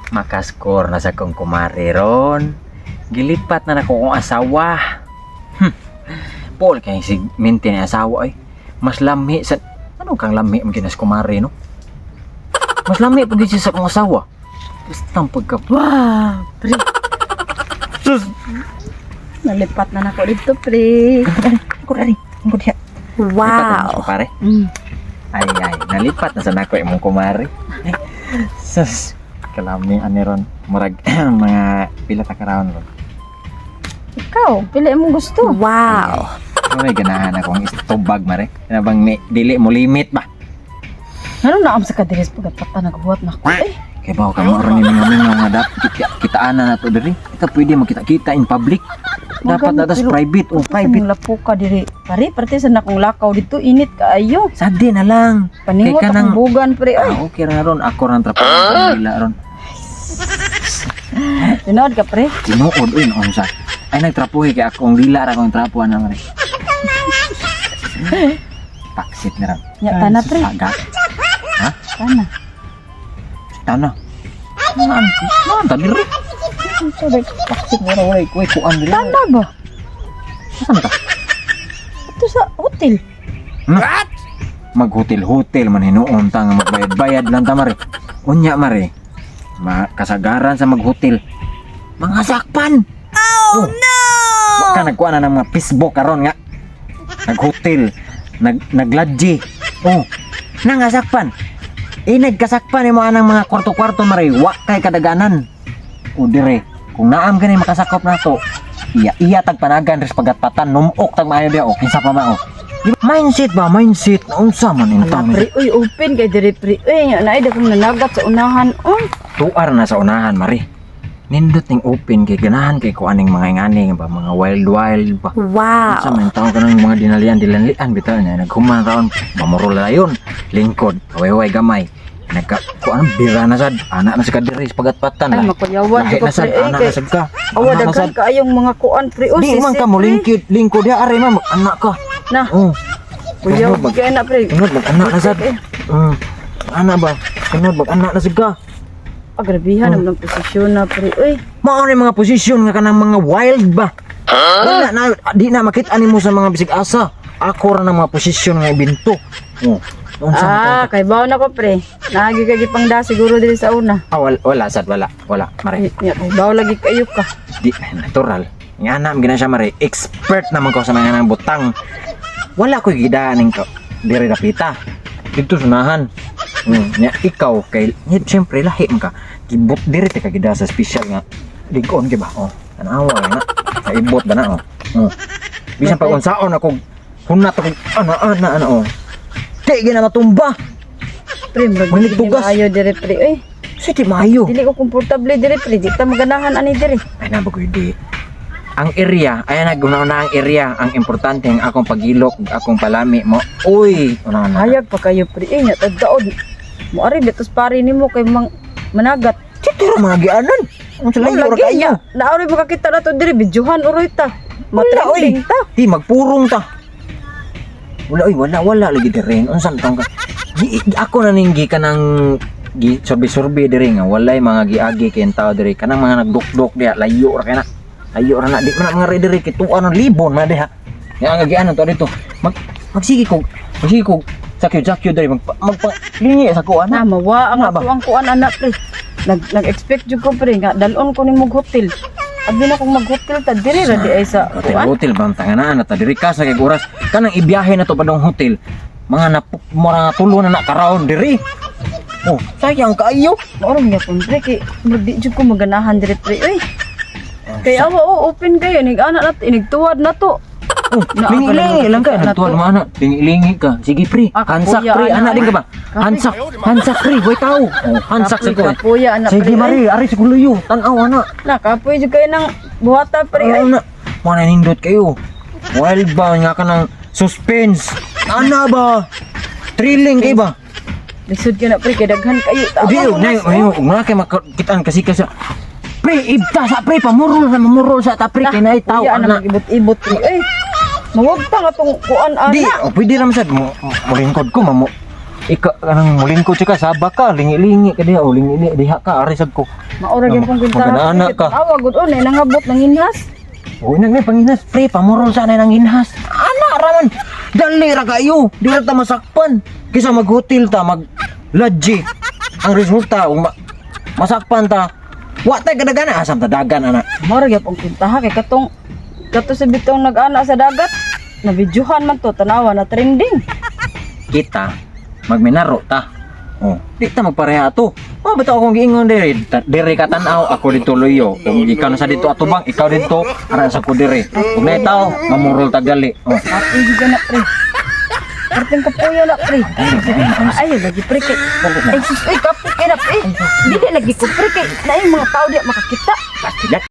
Makaskor na sa kong kumari ron. Gilipat na nako kong asawa. Paul kay si minti na asawa ay. Mas lami sa ano kang lami ang ginas kumari no? Mas lami pag sa kong asawa. Basta pagka Wow, pre. sus. Nalipat na nako dito, pre. Ako rin. Ako diha. Wow. Pare. Ay, nalipat na sa nako imong kumari. Ay, sus. Kalami ani ron. Murag mga pila ta karon ron. Ikaw, pili mo gusto. Wow. May ganahan akong istubag mare. Kaya bang dili mo limit ba? Ano na am sa kadiris pagkatapatan nagbuhat na ko. Eh, Kaya ba ka mo ron ni mga dapat kitaan na nato diri. Ito pwede makita-kita in public. Dapat Maganda, datas pero private o private. private. Lapo ka diri. Pare, parte sa nakong lakaw dito init kaayo. Sadi na lang. Paningot Kay kanang- akong bugan, pre. Ay, Okay ra ron ako ran trapaho nila ron. tinood ka, pre. Tinuod uy noon sa. Ay nagtrapuhi kay akong dila ra akong trapuhan na mare. Taksit na ron. Ya, tana, pre. Agak. Ha? Tana. Tana. Naan tadi rin. Ito, pre. Taksit mo ra wala kuy kuan dili. Tana ba? Saan ka? Ito sa hotel. What? Mag-hotel-hotel man hinuon ta nga magbayad-bayad lang ta mare. Unya mare. Kasagaran sa mag-hotel. Mga sakpan. Oh no. Wa ka nagkuha na ng mga Facebook karon nga. Nag-hotel, nagladji. Oh. Nangasakpan. Nagkasakpan mo anang mga kwarto-kwarto mare. Wa kay kadaganan. O dire, kung naam gani makasakop na to. Iya tagpanagan res pagatpatan numok tag maayo dia o kinsa pa ba o. Mindset ba? Mindset. Unsa man Ala, intang pre. Uy, open kay diri, pre. Uy, naay da kong nanagat sa unahan. Uy. tuar na sa unahan mari. Nindot ning open kay ganahan kay ko aning mga ingani ba mga wild ba. Wow. Sa man tawo kanang mga dinalian bitaw niya naghuman raon mamurol layon lingkod way gamay. Nagka ko anong bira na sad anak na sa kadiri pagatpatan Ay, lah. makuyawan Lahi ko, na sad pre. anak na sad ka. Awa, Anak na daghan sad. ka ayong mga kuan, pre. Uy, Di man ka mo lingkod ya are man anak ka. Na, Oh. kuyaw, Sunod, kaya na, pre. Sunod mag-anak na sad. Anak ba? Sunod mag-anak na sad ka. Agrabihan naman ang posisyon na, pre. Uy, Mao ni mga posisyon nga kanang mga wild ba? Wala na di na makita nimo sa mga bisig asa. Ako ra ng mga posisyon nga ibinto. Oh. kay bawo na ko, pre. Naagi kay gipangda siguro diri sa una. Wala sad wala. Mare. Ya, kay bawo lagi kayo ka. Di natural. Nga na gina siya mare. Expert naman ko sa mga nang butang. Wala ko gidaan ning ko. Diri napita. Dito sunahan. Nya ikaw kay nya syempre lahi man ka. Gibot diri te ka gida sa special nga. Ligon gi ba? Oh. Tanawa nga. Kaibot ba na oh. Bisan pag unsaon ako hunat ako ana oh. Di gina matumba. Pre, murag Manig di tugas. maayo diri, pre. Uy, Sige maayo. dili ko komportable diri, pre. Di ta maganahan ani diri. Ay nabagoy di. Ang area, ayan naguna-una ang area. Ang importante ang akong pagilok, akong palami mo. Uy, una na. Hayag pa kayo, pre. Nya tagdaod. Moari betos pari nimo kay managat. Titira mga gianan. Ang sila yung Lagi kayo. niya. Naari makakita na to diri bidyuhan uroy ta. Wala, oy. Matrending ta. Di, magpurong ta. Wala lagi dirin. Unsan tang ka? Ako na ninggi ka ng sorbe-sorbe diri nga. Walay mga giagi kay tao diri. Kanang mga nagdok-dok diha. Layo ra kana. Layo ra na. Di man mga diri kay tuan ng libon na diha. Nga nga gianan to dito. Magsige ko sakyo diri magpalingi sa kuan. Na mawa ang Ano ba? ako ang kuan anak, pre. Nag-expect jud ko, pre, nga dalon ko nimog hotel. Abi na kung mag-hotel ta diri ra di ay sa kuan. Hotel bang tanganan ta diri ka sa kay oras kanang ibiyahe na to padong hotel. Mga mga tulo na karaon diri. Oh, sayang kaayo. Maoro niya kun, pre, kay di jud ko maganahan diri, pre. Uy. Kay awa open kayo nig ana na inigtuwad na to. Oh, Na- lingi lang ka. na Nagtuwan to. mo anak. Lingi ka. Sige, pre. Ah, Hansak, kapuya, pre. anak, Anak din ka ba? Kapoy. Hansak, pre. Way tao. Oh, hansak sa ko. Kapuya anak, Sige, pre. mari. Ari, siguro yun. Tanaw, anak. Na kapoy jud kayo nang buhata, pre. Ay, anak. Mana nindot kayo. Wild ba? Nga ka ng suspense. Ana ba? Thrilling kayo ba? Lisod ka na, pre, kay daghan kayo. Di, mga kayo makitaan kasi kasi. Pre, ibta sa pre. Mamurol sa ta, pre. Kinay tao, Kuya, anak. ibot-ibot, pre. Mawag ta nga tong kuan Di, ana. pwede naman sad mo lingkod ko ika kanang mulingkod ka sabak ka lingi-lingi ka diha o lingi diha ka ari sad ko. Maura gyud kong kwenta. Magana-ana ka. Awa gud on ay nangabot ng inhas. O nang ni panginas pre pamurol sa nang inhas. Ana raman dali ra kayo. Di ra ta masakpan. Kisa mag-hotel ta mag lodge. Ang resulta masakpan ta. Wa tay kadagana asam ta dagan ana. Maura gyud kong kwenta ha kay katong sa bitong nag-ana sa dagat. Na videohan man to tanawa na trending. Kita magminaro ta. Oh, di ta magpareha to. Oh, beto akong giingon diri. Diri ka tan-aw, ako dito loyo. Kung ikaw na sa dito atubang, ikaw dito ara sa ko diri. Kung na itaw, mamurol tagali. Oh. Ate juga na pre. Karting kapuyo na pre. Ayo lagi pre kay. Ay sus, ay kapit kay na pre. Dili lagi ko pre kay. Na mga tao di makakita.